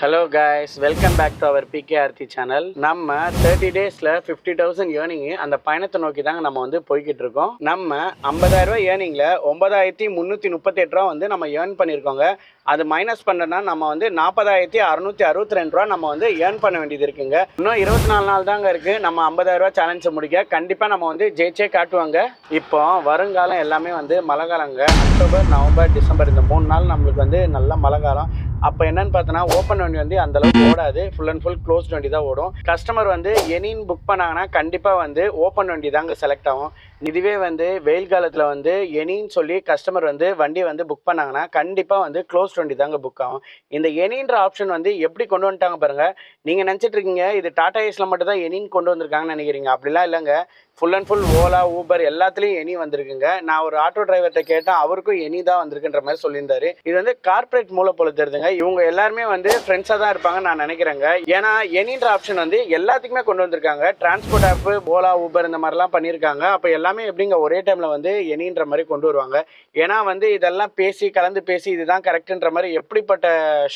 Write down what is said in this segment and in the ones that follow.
Hello guys, welcome back to our PKRT channel. நம்ம 30 daysல 50,000 earning அந்த பயணத்தை நோக்கி தாங்க நம்ம வந்து போய்கிட்டு இருக்கோம். நம்ம 50,000 ரூபாய் earningல 9,338 ரூபாய் வந்து நம்ம earn பண்ணியிருக்கோங்க. அது மைனஸ் பண்ணனா நம்ம வந்து 40,662 ரூபாய் நம்ம வந்து earn பண்ண வேண்டியது இருக்குங்க. இன்னும் 24 நாள் தாங்க இருக்கு நம்ம 50,000 ரூபாய் சேலஞ்சை முடிக்க. கண்டிப்பா நம்ம வந்து ஜெயிச்சே காட்டுவாங்க. இப்போ வருங்காலம் எல்லாமே வந்து மழை காலங்க. அக்டோபர், நவம்பர், டிசம்பர் இந்த 3 நாள் நம்மளுக்கு வந்து நல்ல மழை காலம். அப்போ என்னன்னு பார்த்தோன்னா ஓப்பன் வண்டி வந்து அந்த அளவுக்கு ஓடாது, ஃபுல் அண்ட் ஃபுல் க்ளோஸ்ட் வண்டி தான் ஓடும். கஸ்டமர் வந்து எனின்னு புக் பண்ணாங்கன்னா கண்டிப்பாக வந்து ஓப்பன் வண்டி தாங்க செலக்ட் ஆகும். இதுவே வந்து வெயில் காலத்தில் வந்து எனின்னு சொல்லி கஸ்டமர் வந்து வண்டி வந்து புக் பண்ணாங்கன்னா கண்டிப்பாக வந்து க்ளோஸ்ட் வண்டி தாங்க புக் ஆகும். இந்த எனின்ற ஆப்ஷன் வந்து எப்படி கொண்டு வந்துட்டாங்க பாருங்கள். நீங்கள் நினச்சிட்டு இருக்கீங்க இது டாடா ஏஸில் மட்டும் தான் எனின்னு கொண்டு வந்திருக்காங்கன்னு நினைக்கிறீங்க. அப்படிலாம் இல்லைங்க. Full and full Ola, Uber எல்லாத்துலேயும் எனி வந்திருக்குங்க. நான் ஒரு ஆட்டோ டிரைவர்கிட்ட கேட்டேன், அவருக்கும் எனி தான் வந்திருக்குன்ற மாதிரி சொல்லியிருந்தாரு. இது வந்து கார்பரேட் மூலம் போல தெரியுதுங்க. இவங்க எல்லாருமே வந்து ஃப்ரெண்ட்ஸாக தான் இருப்பாங்கன்னு நான் நினைக்கிறேங்க. ஏன்னா எனின்ற ஆப்ஷன் வந்து எல்லாத்துக்குமே கொண்டு வந்திருக்காங்க. டிரான்ஸ்போர்ட் ஆப், ஓலா, ஊபர் இந்த மாதிரிலாம் பண்ணியிருக்காங்க. அப்போ எல்லாமே எப்படிங்க ஒரே டைமில் வந்து எனின்ற மாதிரி கொண்டு வருவாங்க. ஏன்னா வந்து இதெல்லாம் பேசி கலந்து பேசி இதுதான் கரெக்டுன்ற மாதிரி எப்படிப்பட்ட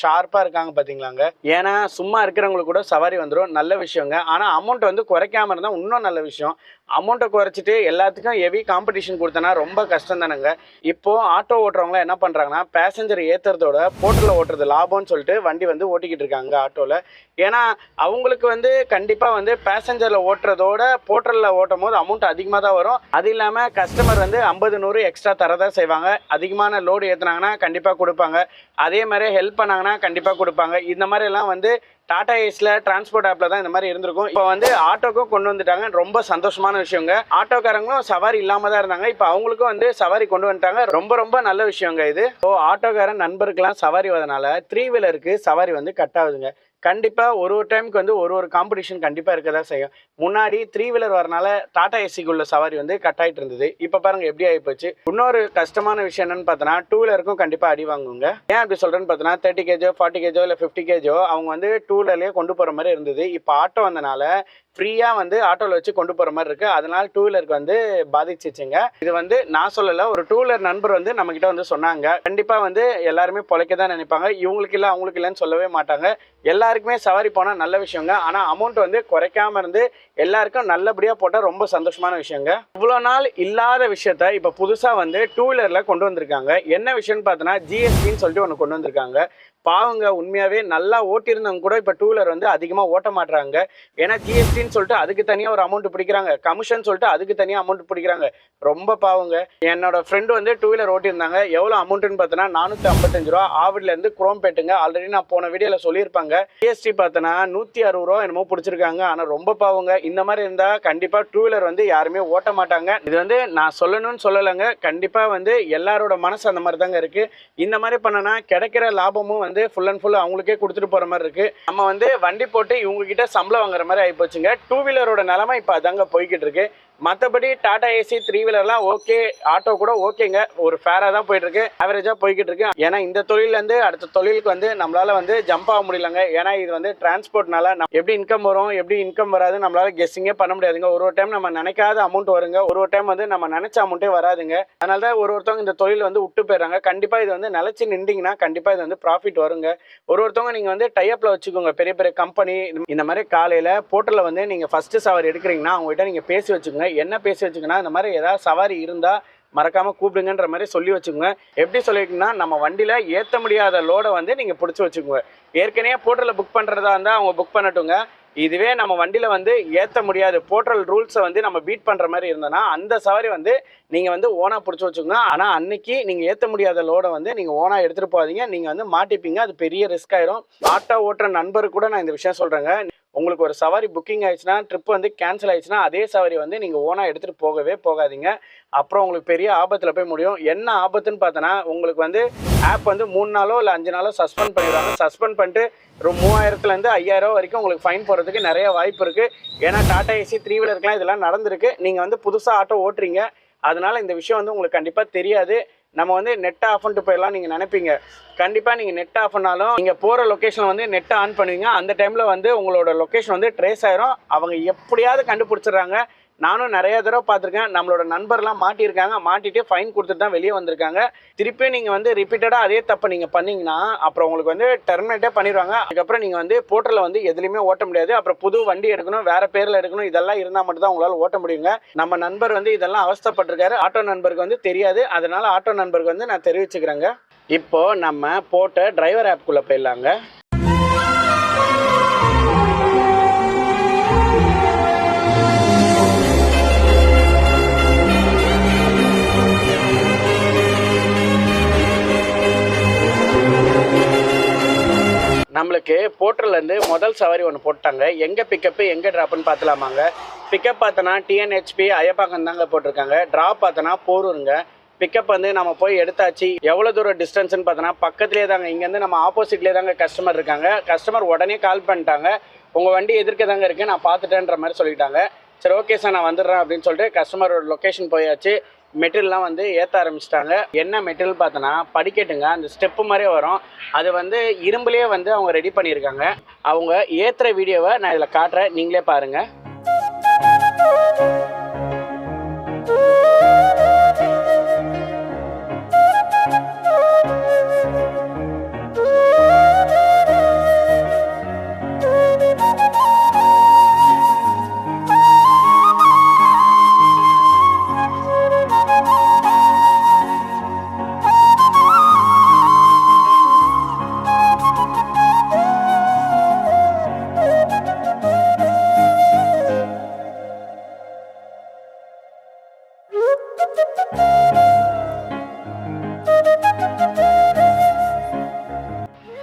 ஷார்ப்பாக இருக்காங்க பார்த்தீங்களாங்க. ஏன்னா சும்மா இருக்கிறவங்களுக்கு கூட சவாரி வந்துடும், நல்ல விஷயங்க. ஆனால் அமௌண்ட் வந்து குறைக்காம இருந்தால் இன்னும் நல்ல விஷயம். அமௌண்ட்டை குறைச்சிட்டு எல்லாத்துக்கும் ஹெவி காம்படிஷன் கொடுத்தனா ரொம்ப கஷ்டம் தானுங்க. இப்போது ஆட்டோ ஓட்டுறவங்களாம் என்ன பண்ணுறாங்கன்னா பேசஞ்சர் ஏற்றுறதோட போர்ட்டலில் ஓட்டுறது லாபம்னு சொல்லிட்டு வண்டி வந்து ஓட்டிக்கிட்டு இருக்காங்க ஆட்டோவில். ஏன்னா அவங்களுக்கு வந்து கண்டிப்பாக வந்து பேசஞ்சரில் ஓட்டுறதோட போர்ட்டலில் ஓட்டும் போது அமௌண்ட் அதிகமாக தான் வரும். அது இல்லாமல் கஸ்டமர் வந்து 50-100 எக்ஸ்ட்ரா தரதான் செய்வாங்க. அதிகமான லோடு ஏற்றுனாங்கன்னா கண்டிப்பாக கொடுப்பாங்க. அதே மாதிரி ஹெல்ப் பண்ணாங்கன்னா கண்டிப்பாக கொடுப்பாங்க. இந்த மாதிரிலாம் வந்து டாடா ஏஸ்ல டிரான்ஸ்போர்ட் ஆப்ல தான் இந்த மாதிரி இருந்திருக்கும். இப்போ வந்து ஆட்டோக்கும் கொண்டு வந்துட்டாங்க. ரொம்ப சந்தோஷமான விஷயங்க. ஆட்டோக்காரங்களும் சவாரி இல்லாம தான் இருந்தாங்க. இப்போ அவங்களுக்கும் வந்து சவாரி கொண்டு வந்துட்டாங்க. ரொம்ப ரொம்ப நல்ல விஷயங்க இது. இப்போ ஆட்டோக்காரன் நண்பருக்கெல்லாம் சவாரி வரதுனால 3 வீலருக்கு சவாரி வந்து கட் ஆகுதுங்க. கண்டிப்பாக ஒரு டைமுக்கு வந்து ஒரு காம்படிஷன் கண்டிப்பாக இருக்க தான் செய்யும். முன்னாடி 3 வீலர் வரனால டாடா ஏசிக்குள்ள சவாரி வந்து கட் ஆகிட்டு இருந்தது. இப்போ பாருங்க எப்படி ஆகிப்போச்சு. இன்னொரு கஷ்டமான விஷயம் என்னன்னு பார்த்தோன்னா 2 வீலருக்கும் கண்டிப்பாக அடி வாங்குங்க. ஏன் அப்படி சொல்கிறேன்னு பார்த்தோன்னா 30 kg 40 kg இல்லை 50 kg அவங்க வந்து 2 வீலர்லேயே கொண்டு போகிற மாதிரி இருந்தது. இப்போ ஆட்டோ வந்தனால ஃப்ரீயாக வந்து ஆட்டோவில் வச்சு கொண்டு போகிற மாதிரி இருக்குது. அதனால 2 வீலருக்கு வந்து பாதிச்சிச்சுங்க. இது வந்து நான் சொல்லலை, ஒரு 2 வீலர் நண்பர் வந்து நம்மக்கிட்ட வந்து சொன்னாங்க. கண்டிப்பாக வந்து எல்லாருமே பொழைக்க தான் நினைப்பாங்க. இவங்களுக்கு இல்லை அவங்களுக்கு இல்லைன்னு சொல்லவே மாட்டாங்க. எல்லாருக்குமே சவாரி போனால் நல்ல விஷயங்க. ஆனால் அமௌண்ட் வந்து குறைக்காம இருந்து எல்லாருக்கும் நல்லபடியாக போட்டால் ரொம்ப சந்தோஷமான விஷயங்க. இவ்வளோ நாள் இல்லாத விஷயத்த இப்போ புதுசாக வந்து 2 வீலரில் கொண்டு வந்திருக்காங்க. என்ன விஷயம்னு பார்த்தோன்னா ஜிஎஸ்டின்னு சொல்லிட்டு ஒன்று கொண்டு வந்திருக்காங்க. பாவங்க, உண்மையாகவே நல்லா ஓட்டியிருந்தவங்க கூட இப்போ 2 வீலர் வந்து அதிகமாக ஓட்ட மாட்டுறாங்க. ஏன்னா ஜிஎஸ்டின்னு சொல்லிட்டு அதுக்கு தனியாக ஒரு அமௌண்ட் பிடிக்கிறாங்க, கமிஷன் சொல்லிட்டு அதுக்கு தனியாக அமௌண்ட் பிடிக்கிறாங்க. ரொம்ப பாவங்க. என்னோட ஃப்ரெண்டு வந்து 2 வீலர் ஓட்டியிருந்தாங்க. எவ்வளோ அமௌண்ட்டுன்னு பார்த்தோன்னா 455 ரூபா. ஆவடிலேருந்து குரோம்பேட்டுங்க. ஆல்ரெடி நான் போன வீடியோவில் சொல்லியிருப்பாங்க. ஜிஎஸ்டி பார்த்தோன்னா 160 ரூபா என்னமோ பிடிச்சிருக்காங்க. ஆனால் ரொம்ப பாவங்க. இந்த மாதிரி இருந்தால் கண்டிப்பாக 2 வீலர் வந்து யாருமே ஓட்ட மாட்டாங்க. இது வந்து நான் சொல்லணும்னு சொல்லலைங்க. கண்டிப்பாக வந்து எல்லாரோட மனசு அந்த மாதிரி தாங்க இருக்குது. இந்த மாதிரி பண்ணனா கிடைக்கிற லாபமும் வந்து ஃபுல் அண்ட் ஃபுல் அவங்களுக்கே கொடுத்துட்டு போகிற மாதிரி இருக்குது. நம்ம வந்து வண்டி போட்டு இவங்ககிட்ட சம்பளம் வாங்குற மாதிரி ஆகிப்போச்சுங்க. 2 வீலரோட நிலைமை இப்போ அதாங்க போய்கிட்டு இருக்கு. மற்றபடி டாடா ஏசி 3 வீலர்லாம் ஓகே, ஆட்டோ கூட ஓகேங்க. ஒரு ஃபேராக தான் போயிட்டு இருக்கு, ஆவரேஜாக போய்கிட்டு இருக்கு. ஏன்னா இந்த தொழிலேருந்து அடுத்த தொழிலுக்கு வந்து நம்மளால வந்து ஜம்ப் ஆக முடியலங்க. ஏன்னா இது வந்து டிரான்ஸ்போர்ட்னால எப்படி இன்கம் வரும் எப்படி இன்கம் வராது நம்மளால கெஸ்ஸிங்கே பண்ண முடியாதுங்க. ஒரு டைம் நம்ம நினைக்காத அமௌண்ட் வருங்க, ஒரு டைம் வந்து நம்ம நினைச்ச அமௌண்ட்டே வராதுங்க. அதனால தான் ஒருத்தவங்க இந்த தொழில் வந்து விட்டு போயிடுறாங்க. கண்டிப்பாக இது வந்து நிலச்சி நின்றீங்கன்னா கண்டிப்பாக இது வந்து ப்ராஃபிட் வருங்க. ஒருத்தவங்க நீங்கள் வந்து டைப்பில் வச்சுக்கோங்க. பெரிய பெரிய கம்பெனி இந்த மாதிரி காலையில் போர்ட்டலில் வந்து நீங்கள் ஃபஸ்ட்டு சவாரி எடுக்கிறீங்கன்னா அவங்ககிட்ட நீங்கள் பேசி வச்சுக்கோங்க. என்ன பேசி வச்சுக்கோங்கன்னா இந்த மாதிரி ஏதாவது சவாரி இருந்தால் மறக்காம கூப்பிடுங்கன்ற மாதிரி சொல்லி வச்சுக்கோங்க. எப்படி சொல்லியிருக்கீங்கன்னா நம்ம வண்டியில் ஏற்ற முடியாத லோடை வந்து நீங்கள் பிடிச்சி வச்சுக்கோங்க. ஏற்கனவே போர்ட்டலில் புக் பண்ணுறதா இருந்தால் அவங்க புக் பண்ணட்டுங்க. இதுவே நம்ம வண்டியில் வந்து ஏற்ற முடியாது, போர்ட்டல் ரூல்ஸை வந்து நம்ம பீட் பண்ணுற மாதிரி இருந்தோன்னா அந்த சவாரி வந்து நீங்கள் வந்து ஓனாக பிடிச்சி வச்சுக்கோங்க. ஆனால் அன்னைக்கு நீங்கள் ஏற்ற முடியாத லோடை வந்து நீங்கள் ஓனாக எடுத்துகிட்டு போகாதீங்க. நீங்கள் வந்து மாட்டிப்பீங்க. அது பெரிய ரிஸ்க் ஆயிரும். ஆட்டோ ஓட்டுற நண்பருக்கு கூட நான் இந்த விஷயம் சொல்கிறேங்க. உங்களுக்கு ஒரு சவாரி புக்கிங் ஆயிடுச்சுன்னா, ட்ரிப் வந்து கேன்சல் ஆயிடுச்சுன்னா அதே சவாரி வந்து நீங்கள் ஓனாக எடுத்துகிட்டு போகவே போகாதீங்க. அப்புறம் உங்களுக்கு பெரிய ஆபத்தில் போய் முடியும். என்ன ஆபத்துன்னு பார்த்தோன்னா உங்களுக்கு வந்து ஆப் வந்து 3 நாளோ இல்லை 5 நாளோ சஸ்பெண்ட் பண்ணிடுவாங்க. சஸ்பெண்ட் பண்ணிட்டு ஒரு 3000லேருந்து 5000 வரைக்கும் உங்களுக்கு ஃபைன் போடுறதுக்கு நிறைய வாய்ப்பு இருக்குது. ஏன்னா டாடா ஏசி 3 வீலருக்குலாம் இதெல்லாம் நடந்திருக்கு. நீங்கள் வந்து புதுசாக ஆட்டோ ஓட்டுறீங்க, அதனால இந்த விஷயம் வந்து உங்களுக்கு கண்டிப்பாக தெரியாது. நம்ம வந்து நெட்டை ஆஃப் பண்ணிட்டு போயிடலாம் நீங்கள் நினைப்பீங்க. கண்டிப்பாக நீங்கள் நெட் ஆஃப் பண்ணாலும் நீங்கள் போகிற லொக்கேஷனில் வந்து நெட்டை ஆன் பண்ணுவீங்க. அந்த டைமில் வந்து உங்களோட லொக்கேஷன் வந்து ட்ரேஸ் ஆயிரும். அவங்க எப்படியாவது கண்டுபிடிச்சிடுறாங்க. நானும் நிறைய தடவை பார்த்துருக்கேன். நம்மளோட நண்பர்லாம் மாட்டியிருக்காங்க. மாட்டிட்டு ஃபைன் கொடுத்துட்டு தான் வெளியே வந்திருக்காங்க. திருப்பி நீங்கள் வந்து ரிப்பீட்டடாக அதே தப்பை நீங்கள் பண்ணிங்கன்னா அப்புறம் உங்களுக்கு வந்து டெர்மினேட்டே பண்ணிடுவாங்க. அதுக்கப்புறம் நீங்கள் வந்து போர்ட்டலில் வந்து எதுலையுமே ஓட்ட முடியாது. அப்புறம் புது வண்டி எடுக்கணும், வேறு பேரில் எடுக்கணும், இதெல்லாம் இருந்தால் மட்டும் தான் உங்களால் ஓட்ட முடியுங்க. நம்ம நண்பர் வந்து இதெல்லாம் அவஸ்தைப்பட்டிருக்காரு. ஆட்டோ நண்பருக்கு வந்து தெரியாது. அதனால் ஆட்டோ நண்பருக்கு வந்து நான் தெரிவிச்சுக்கிறேங்க. இப்போது நம்ம போட்ட டிரைவர் ஆப்குள்ளே போயிடலாங்க. நம்மளுக்கு போர்ட்டல்லேருந்து முதல் சவாரி ஒன்று போட்டாங்க. எங்கே பிக்கப்பு எங்கே ட்ராப்புன்னு பார்த்துலாமாங்க. பிக்கப் பார்த்தோன்னா டிஎன்ஹெச்பி அயப்பாக்கம் தாங்க போட்டிருக்காங்க. ட்ராப் பார்த்தோன்னா போரூருங்க. பிக்கப் வந்து நம்ம போய் எடுத்தாச்சு. எவ்வளோ தூரம் டிஸ்டன்ஸ்னு பார்த்தோன்னா பக்கத்துலேயே தாங்க. இங்கேருந்து நம்ம ஆப்போசிட்லேயே தாங்க கஸ்டமர் இருக்காங்க. கஸ்டமர் உடனே கால் பண்ணிட்டாங்க, உங்கள் வண்டி எதிர்க்க தாங்க இருக்குது, நான் பார்த்துட்டேன்ற மாதிரி சொல்லிட்டாங்க. சரி ஓகே சார் நான் வந்துடுறேன் அப்படின்னு சொல்லிட்டு கஸ்டமரோட லொக்கேஷன் போயாச்சு. மெட்டீரியல்லாம் வந்து ஏற்ற ஆரம்பிச்சிட்டாங்க. என்ன மெட்டீரியல் பார்த்தோன்னா படிக்கட்டுங்க. அந்த ஸ்டெப்பு மாதிரியே வரும். அது வந்து இரும்புலேயே வந்து அவங்க ரெடி பண்ணியிருக்காங்க. அவங்க ஏற்றுற வீடியோவை நான் இதில் காட்டுறேன், நீங்களே பாருங்கள்.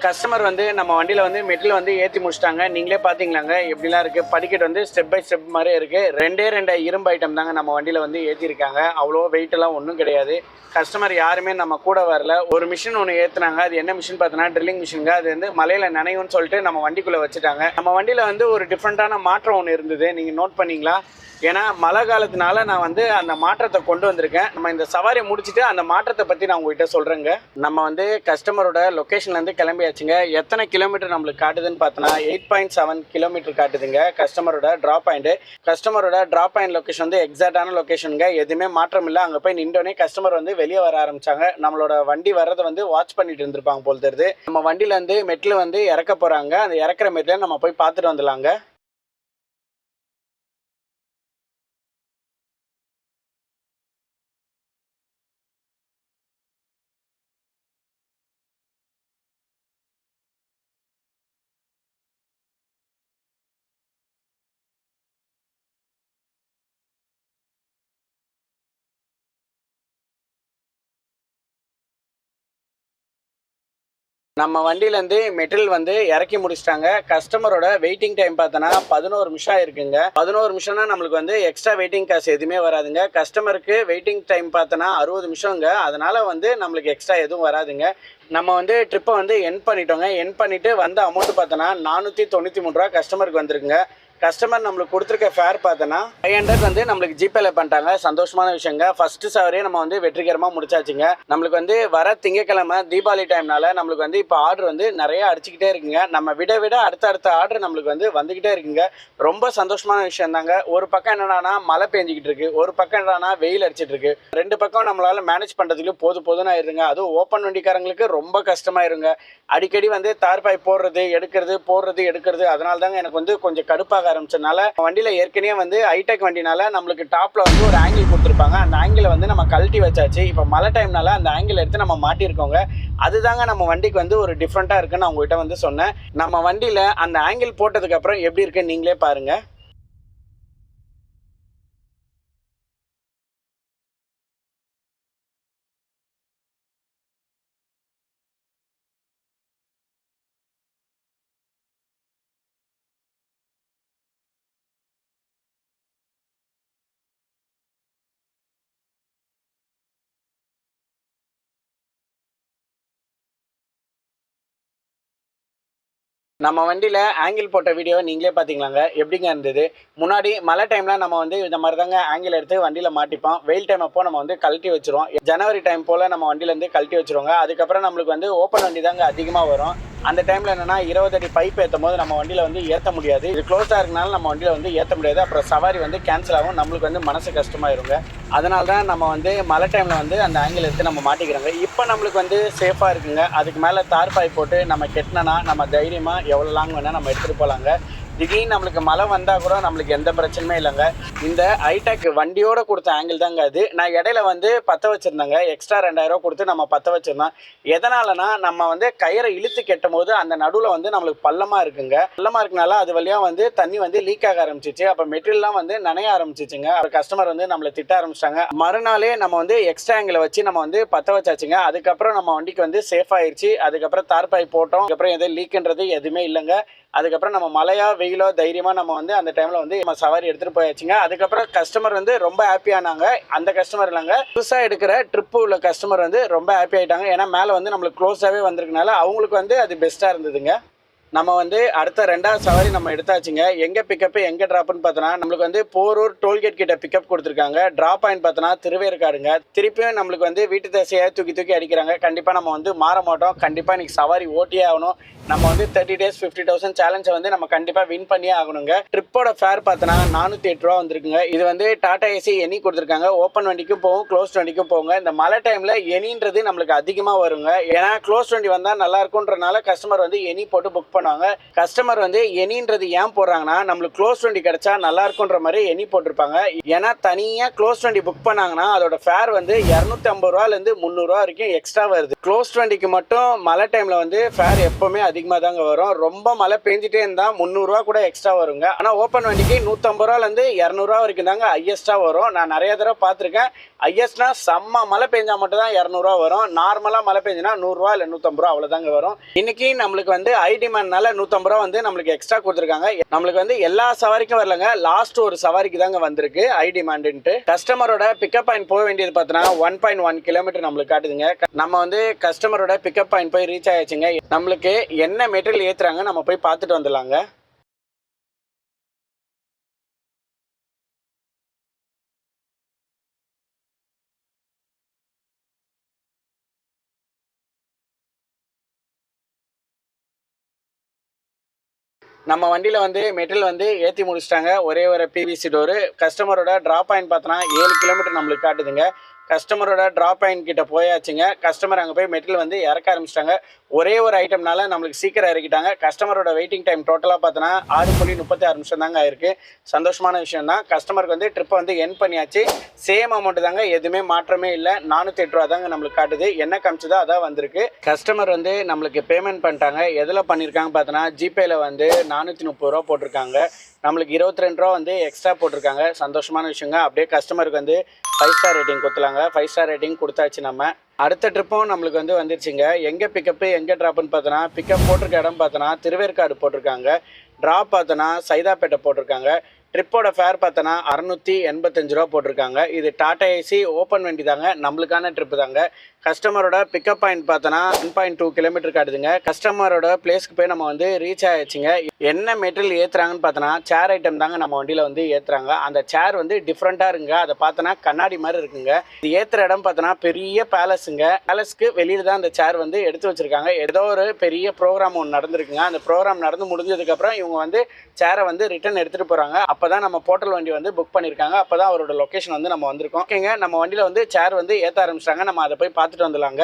கஸ்டமர் வந்து நம்ம வண்டியில் வந்து மெட்டீரியல் வந்து ஏற்றி முடிச்சிட்டாங்க. நீங்களே பார்த்தீங்களாங்க எப்படிலாம் இருக்குது. படிக்கட்டு வந்து ஸ்டெப் பை ஸ்டெப் மாதிரியே இருக்குது. ரெண்டு இரும்பு ஐட்டம் தாங்க நம்ம வண்டியில் வந்து ஏற்றிருக்காங்க. அவ்வளோ வெயிட்டெல்லாம் ஒன்றும் கிடையாது. கஸ்டமர் யாருமே நம்ம கூட வரல. ஒரு மிஷின் ஒன்று ஏற்றுனாங்க. அது என்ன மிஷின் பார்த்தோன்னா ட்ரில்லிங் மிஷினுங்க. அது வந்து மலையில் நனையும்னு சொல்லிட்டு நம்ம வண்டிக்குள்ளே வச்சுட்டாங்க. நம்ம வண்டியில் வந்து ஒரு டிஃப்ரெண்ட்டான மாற்றம் ஒன்று இருந்தது. நீங்கள் நோட் பண்ணிங்களா? ஏன்னா மழை காலத்தினால நான் வந்து அந்த மாற்றத்தை கொண்டு வந்திருக்கேன். நம்ம இந்த சவாரியை முடிச்சுட்டு அந்த மாற்றத்தை பற்றி நான் உங்ககிட்ட சொல்கிறேங்க. நம்ம வந்து கஸ்டமரோட லொக்கேஷன்லேருந்து கிளம்பியாச்சுங்க. எத்தனை கிலோமீட்டர் நம்மளுக்கு காட்டுதுன்னு பார்த்தோன்னா 8.7 கிலோமீட்டர் காட்டுதுங்க கஸ்டமரோட ட்ராப் பாயிண்ட்டு. கஸ்டமரோட ட்ராப் பாயிண்ட் லொக்கேஷன் வந்து எக்ஸாக்டான லொக்கேஷனுங்க. எதுவுமே மாற்றம் இல்லை. அங்கே போய் நின்றோடனே கஸ்டமர் வந்து வெளியே வர ஆரம்பிச்சாங்க. நம்மளோட வண்டி வர்றதை வந்து வாட்ச் பண்ணிட்டு இருந்திருப்பாங்க போல் தெரியுது. நம்ம வண்டியிலேருந்து மெட்டில் வந்து இறக்க போகிறாங்க. அந்த இறக்குற மெட்டில் நம்ம போய் பார்த்துட்டு வந்துடலாங்க. நம்ம வண்டியிலேருந்து மெட்டீரியல் வந்து இறக்கி முடிச்சிட்டாங்க. கஸ்டமரோட வெயிட்டிங் டைம் பார்த்தோன்னா 11 நிமிஷம் இருக்குங்க. 11 நிமிஷம்னா நம்மளுக்கு வந்து எக்ஸ்ட்ரா வெயிட்டிங் காசு எதுவுமே வராதுங்க. கஸ்டமருக்கு வெயிட்டிங் டைம் பார்த்தோன்னா 60 நிமிஷங்க. அதனால் வந்து நம்மளுக்கு எக்ஸ்ட்ரா எதுவும் வராதுங்க. நம்ம வந்து ட்ரிப்பை வந்து என் பண்ணிட்டோங்க. என் பண்ணிவிட்டு வந்த அமௌண்ட்டு பார்த்தோன்னா 493 ரூபா கஸ்டமருக்கு வந்துருக்குங்க. கஸ்டமர் நம்மளுக்கு கொடுத்துருக்க ஃபேர் பார்த்தோன்னா 500 வந்து நம்மளுக்கு ஜிபேல பண்ணிட்டாங்க. சந்தோஷமான விஷயங்க. ஃபர்ஸ்ட் சவரியே நம்ம வந்து வெற்றிகரமாக முடிச்சாச்சுங்க. நம்மளுக்கு வந்து வர திங்கக்கிழமை தீபாவளி டைம்னால நம்மளுக்கு வந்து இப்போ ஆர்டர் வந்து நிறைய அடிச்சுக்கிட்டே இருக்குங்க. நம்ம விட அடுத்த ஆர்டர் நம்மளுக்கு வந்து வந்துக்கிட்டே இருக்குங்க. ரொம்ப சந்தோஷமான விஷயம் தாங்க. ஒரு பக்கம் என்னன்னா மழை பெஞ்சிக்கிட்டு இருக்கு, ஒரு பக்கம் என்னன்னா வெயில் அடிச்சிட்டு இருக்கு. ரெண்டு பக்கம் நம்மளால மேனேஜ் பண்ணுறதுக்கு போதும்னு ஆயிருங்க. அதுவும் ஓப்பன் வண்டிக்காரங்களுக்கு ரொம்ப கஷ்டமாயிருங்க. அடிக்கடி வந்து தார்பாய் போடுறது எடுக்கிறது அதனால தாங்க எனக்கு வந்து கொஞ்சம் கடுப்பாக ஆரம்பிச்சதுனால வண்டியில ஏற்கனவே வந்து ஹைடெக் வண்டினால நம்மளுக்கு டாப்ல வந்து ஒரு ஆங்கிள் கொடுத்துருப்பாங்க. அந்த ஆங்கிளை வந்து நம்ம கழட்டி வச்சாச்சு. இப்போ மழை டைம்னால அந்த ஆங்கிள் எடுத்து நம்ம மாட்டியிருக்கோங்க. அதுதாங்க நம்ம வண்டிக்கு வந்து ஒரு டிஃப்ரெண்டா இருக்குன்னு நான் உங்ககிட்ட வந்து சொன்னேன். நம்ம வண்டியில அந்த ஆங்கிள் போட்டதுக்கு அப்புறம் எப்படி இருக்குன்னு நீங்களே பாருங்க. நம்ம வண்டியில் ஆங்கிள் போட்ட வீடியோவை நீங்களே பார்த்தீங்களாங்க, எப்படிங்க இருந்தது. முன்னாடி மழை டைமில் நம்ம வந்து இந்த மாதிரி தாங்க ஆங்கிள் எடுத்து வண்டியில் மாட்டிப்போம். வெயில் டைம் அப்போ நம்ம வந்து கழட்டி வச்சுருவோம். ஜனவரி டைம் போல் நம்ம வண்டியிலேருந்து கழட்டி வச்சுருவோங்க. அதுக்கப்புறம் நம்மளுக்கு வந்து ஓப்பன் வண்டி தாங்க அதிகமாக வரும். அந்த டைமில் என்னென்னா 20 அடி பைப் ஏற்றும் போது நம்ம வண்டியில் வந்து ஏற்ற முடியாது. இது க்ளோஸாக இருக்கனால நம்ம வண்டியில் வந்து ஏற்ற முடியாது. அப்புறம் சவாரி வந்து கேன்சல் ஆகும், நம்மளுக்கு வந்து மனசு கஷ்டமாயிருங்க. அதனால தான் நம்ம வந்து மழை டைமில் வந்து அந்த ஆங்கிள் எடுத்து நம்ம மாட்டிக்கிறோங்க. இப்போ நம்மளுக்கு வந்து சேஃபாக இருக்குங்க. அதுக்கு மேலே தார் பாய் போட்டு நம்ம கெட்டினா நம்ம தைரியமாக எவ்வளோ லாங் வேணால் நம்ம எடுத்துகிட்டு போகலாங்க. திடீர்னு நம்மளுக்கு மழை வந்தால் கூட நம்மளுக்கு எந்த பிரச்சனையுமே இல்லைங்க. இந்த ஐடெக் வண்டியோட கொடுத்த ஆங்கிள் தாங்க அது. நான் இடையில வந்து பற்ற வச்சுருந்தேங்க, எக்ஸ்ட்ரா 2000 கொடுத்து நம்ம பற்ற வச்சுருந்தோம். எதனாலனா நம்ம வந்து கயிறை இழுத்து கெட்டும் போது அந்த நடுவில் வந்து நம்மளுக்கு பள்ளமாக இருக்குங்க. பள்ளமாக இருக்கனால அது வழியாக வந்து தண்ணி வந்து லீக் ஆக ஆரம்பிச்சிச்சு. அப்போ மெட்டீரியல்லாம் வந்து நனைய ஆரம்பிச்சிச்சுங்க. அப்புறம் கஸ்டமர் வந்து நம்மளை திட்ட ஆரம்பிச்சிட்டாங்க. மறுநாளே நம்ம வந்து எக்ஸ்ட்ரா ஆங்கிளை வச்சு நம்ம வந்து பற்ற வச்சாச்சுங்க. அதுக்கப்புறம் நம்ம வண்டிக்கு வந்து சேஃப் ஆயிடுச்சு. அதுக்கப்புறம் தார்பாய் போட்டோம். அதுக்கப்புறம் எதுவும் லீக்குன்றது எதுவுமே இல்லைங்க. அதுக்கப்புறம் நம்ம மழையோ வெயிலோ தைரியமாக நம்ம வந்து அந்த டைமில் வந்து நம்ம சவாரி எடுத்துகிட்டு போயாச்சுங்க. அதுக்கப்புறம் கஸ்டமர் வந்து ரொம்ப ஹாப்பியானாங்க. அந்த கஸ்டமர் இல்லைங்க, புதுசாக எடுக்கிற ட்ரிப்பு உள்ள கஸ்டமர் வந்து ரொம்ப ஹாப்பி ஆகிட்டாங்க. ஏன்னா மேலே வந்து நம்மளுக்கு க்ளோஸாகவே வந்திருக்கனால அவங்களுக்கு வந்து அது பெஸ்ட்டாக இருந்ததுங்க. நம்ம வந்து அடுத்த 2வது சவாரி நம்ம எடுத்தாச்சுங்க. எங்கே பிக்கப்பு எங்கே ட்ராப்னு பார்த்தோன்னா நம்மளுக்கு வந்து போரூர் டோல்கேட் கிட்ட பிக்கப் கொடுத்துருக்காங்க. ட்ராப் பாயிண்ட் பார்த்தோன்னா திருவேற்காடுங்க. திருப்பியும் நம்மளுக்கு வந்து வீட்டு தசையை தூக்கி தூக்கி அடிக்கிறாங்க. கண்டிப்பாக நம்ம வந்து மாற மாட்டோம். கண்டிப்பாக இன்றைக்கி சவாரி ஓட்டியே ஆகணும். நம்ம வந்து 30 days 50,000 சேலஞ்சை வந்து நம்ம கண்டிப்பாக வின் பண்ணியே ஆகணுங்க. ட்ரிப்போட ஃபேர் பார்த்தோன்னா 408 ரூபா வந்திருக்குங்க. இது வந்து டாடா ஏசி எனி கொடுத்துருக்காங்க. ஓப்பன் வண்டிக்கும் போகும், க்ளோஸ் வண்டிக்கும் போங்க. இந்த மழை டைமில் எனின்றது நம்மளுக்கு அதிகமாக வருங்க. ஏன்னா க்ளோஸ் வண்டி வந்தால் நல்லா இருக்குன்றனால கஸ்டமர் வந்து எனி போட்டு புக் பண்ணுவாங்க. கஸ்டமர் வந்து எனின்றது ஏன் போடுறாங்கன்னா நம்மளுக்கு க்ளோஸ் வண்டி கிடைச்சா நல்லா இருக்குன்ற மாதிரி எனி போட்டிருப்பாங்க. ஏன்னா தனியாக க்ளோஸ் வண்டி புக் பண்ணாங்கன்னா அதோட ஃபேர் வந்து 250 ரூபாலேருந்து 300 ரூபா வரைக்கும் எக்ஸ்ட்ரா வருது. க்ளோஸ் வண்டிக்கு மட்டும் மழை டைமில் வந்து ஃபேர் எப்போவுமே அதிகமாக தாங்க வரும். ரொம்ப மழை பெஞ்சிட்டே இருந்தால் 300 ரூபா கூட எக்ஸ்ட்ரா வருங்க. ஆனால் ஓப்பன் வண்டிக்கு 150 ரூபாலேருந்து 200 ரூபா வரைக்கும் தாங்க ஹையஸ்ட்டாக வரும். நான் நிறைய தடவை பார்த்துருக்கேன். ஹையஸ்ட்னா செம்ம மழை பெஞ்சா மட்டும் தான் 200 ரூபா வரும். நார்மலாக மழை பெஞ்சுனா 100 ரூபா இல்லை 150 ரூபா அவ்வளோதாங்க வரும். இன்னைக்கு நம்மளுக்கு வந்து ஹை டிமாண்ட்னால 150 ரூபா வந்து நம்மளுக்கு எக்ஸ்ட்ரா கொடுத்துருக்காங்க. நம்மளுக்கு வந்து எல்லா சவாரிக்கும் வரலங்க, லாஸ்ட் ஒரு சவாரிக்கு தாங்க வந்திருக்கு ஹை டிமாண்டுன்ட்டு. கஸ்டமரோட பிக்கப் பாயிண்ட் போக வேண்டியது பார்த்தோன்னா 1.1 கிலோமீட்டர் நம்மளுக்கு காட்டுதுங்க. நம்ம வந்து கஸ்டமரோட பிக்கப் பாயிண்ட் போய் ரீச் ஆயாச்சுங்க. நம்மளுக்கு என்ன மெட்டீரியல் ஏற்றுறாங்க நம்ம போய் பார்த்துட்டு வந்துடலாங்க. நம்ம வண்டியில் வந்து மெட்டீரியல் வந்து ஏற்றி முடிச்சிட்டாங்க. ஒரே ஒரு பிவிசி டோரு. கஸ்டமரோட ட்ராப் பாயிண்ட் பார்த்தோன்னா 7 கிலோமீட்டர் நம்மளுக்கு காட்டுதுங்க. கஸ்டமரோட ட்ராப் பாயிண்ட் கிட்ட போயாச்சுங்க. கஸ்டமர் அங்கே போய் மெட்டீரியல் வந்து இறக்க ஆரம்பிச்சிட்டாங்க. ஒரே ஒரு ஐட்டம்னால நம்மளுக்கு சீக்கிரம் இறக்கிட்டாங்க. கஸ்டமரோட வெயிட்டிங் டைம் டோட்டலாக பார்த்தோன்னா 6.36 நிமிஷம் தாங்க ஆயிருக்கு. சந்தோஷமான விஷயம் தான். கஸ்டமருக்கு வந்து ட்ரிப்பை வந்து என் பண்ணியாச்சு. சேம் அமௌண்ட் தாங்க, எதுவுமே மாற்றமே இல்லை. 408 ரூபா தாங்க நம்மளுக்கு காட்டுது. என்ன காமிச்சதோ அதான் வந்திருக்கு. கஸ்டமர் வந்து நம்மளுக்கு பேமெண்ட் பண்ணிட்டாங்க. எதில் பண்ணியிருக்காங்க பார்த்தோன்னா ஜிபேயில் வந்து 430 ரூபா போட்டிருக்காங்க. நம்மளுக்கு 22 ரூபா வந்து எக்ஸ்ட்ரா போட்டிருக்காங்க. சந்தோஷமான விஷயங்க. அப்படியே கஸ்டமருக்கு வந்து 5 ஸ்டார் ரேட்டிங் கொடுத்துலாங்க. 5 ஸ்டார் ரேட்டிங் கொடுத்தாச்சு. நம்ம அடுத்த ட்ரிப்பும் நம்மளுக்கு வந்து வந்துருச்சுங்க. எங்கே பிக்கப்பு எங்கே ட்ராப்னு பார்த்தோன்னா பிக்கப் போட்டிருக்க இடம் பார்த்தோன்னா திருவேற்காடு போட்டிருக்காங்க. ட்ராப் பார்த்தோன்னா சைதாப்பேட்டை போட்டிருக்காங்க. ட்ரிப்போட ஃபேர் பார்த்தோன்னா 685 ரூபா போட்டிருக்காங்க. இது டாடா ஏசி ஓப்பன் வண்டி தாங்க, நம்மளுக்கான ட்ரிப்பு தாங்க. கஸ்டமரோட பிக்கப் பாயிண்ட் பார்த்தோன்னா 1.2 கிலோமீட்டர் காட்டுதுங்க. கஸ்டமரோட பிளேஸ்க்கு போய் நம்ம வந்து ரீச் ஆயிடுச்சுங்க. என்ன மெட்டீரியல் ஏற்றுறாங்கன்னு பார்த்தோன்னா சேர் ஐட்டம் தாங்க நம்ம வண்டியில் வந்து ஏற்றுறாங்க. அந்த சேர் வந்து டிஃப்ரெண்ட்டாக இருக்குங்க. அதை பார்த்தோன்னா கண்ணாடி மாதிரி இருக்குங்க. இது ஏற்றுற இடம் பார்த்தோன்னா பெரிய பேலஸுங்க. பேலஸ்க்கு வெளியில் தான் அந்த சேர் வந்து எடுத்து வச்சுருக்காங்க. ஏதோ ஒரு பெரிய ப்ரோக்ராம் ஒன்று நடந்திருக்குங்க. அந்த ப்ரோக்ராம் நடந்து முடிஞ்சதுக்கப்புறம் இவங்க வந்து சேரை வந்து ரிட்டர்ன் எடுத்துகிட்டு போகிறாங்க. அப்போ தான் நம்ம போர்ட்டல் வண்டி வந்து புக் பண்ணியிருக்காங்க. அப்போ தான் அவரோட லொக்கேஷன் வந்து நம்ம வந்திருக்கோம். ஓகேங்க, நம்ம வண்டியில் வந்து சேர் வந்து ஏற்ற ஆரம்பிச்சிட்டாங்க. நம்ம அதை போய் பார்த்துட்டு வந்துடலாங்க.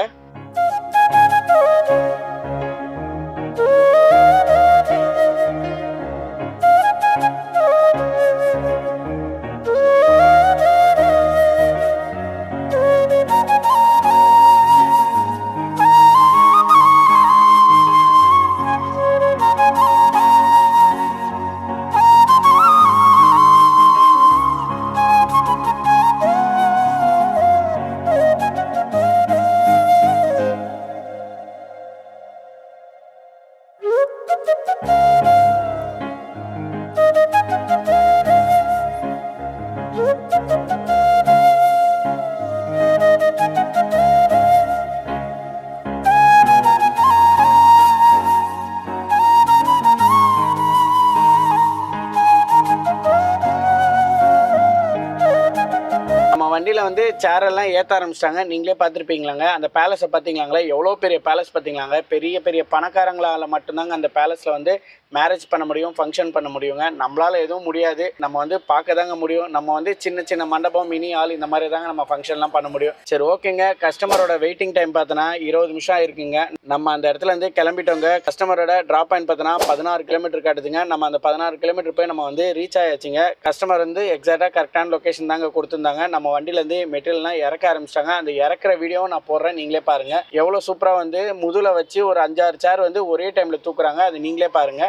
வண்டியில் வந்து சேரெல்லாம் ஏற்ற ஆரம்பிச்சிட்டாங்க. நீங்களே பார்த்துருப்பீங்களாங்க. அந்த பேலஸை பார்த்தீங்களாங்களே, எவ்வளோ பெரிய பேலஸ் பார்த்தீங்களாங்க. பெரிய பெரிய பணக்காரங்களால் மட்டும்தாங்க அந்த பேலஸில் வந்து மேரேஜ் பண்ண முடியும், ஃபங்க்ஷன் பண்ண முடியுங்க. நம்மளால் எதுவும் முடியாது. நம்ம வந்து பார்க்க தாங்க முடியும். நம்ம வந்து சின்ன சின்ன மண்டபம், மினி ஹால் இந்த மாதிரி தாங்க நம்ம ஃபங்க்ஷன்லாம் பண்ண முடியும். சரி ஓகேங்க. கஸ்டமரோட வெயிட்டிங் டைம் பார்த்தோன்னா 20 நிமிஷம் ஆயிருக்குங்க. நம்ம அந்த இடத்துல இருந்து கிளம்பிட்டோங்க. கஸ்டமரோட ட்ராப் பாயிண்ட் பார்த்தோன்னா 16 கிலோமீட்டர் காட்டுதுங்க. நம்ம அந்த 16 கிலோமீட்டர் போய் நம்ம வந்து ரீச் ஆயாச்சுங்க. கஸ்டமர் வந்து எக்ஸாக்டாக கரெக்டான லொக்கேஷன் தாங்க கொடுத்துருந்தாங்க. நம்ம வண்டியிலேருந்து மெட்டீரியல்லாம் இறக்க ஆரம்பிச்சிட்டாங்க. அந்த இறக்குற வீடியோவும் நான் போடுறேன், நீங்களே பாருங்க. எவ்வளோ சூப்பராக வந்து முதுல வச்சு ஒரு 5-6 சேர் வந்து ஒரே டைமில் தூக்குறாங்க. அது நீங்களே பாருங்க.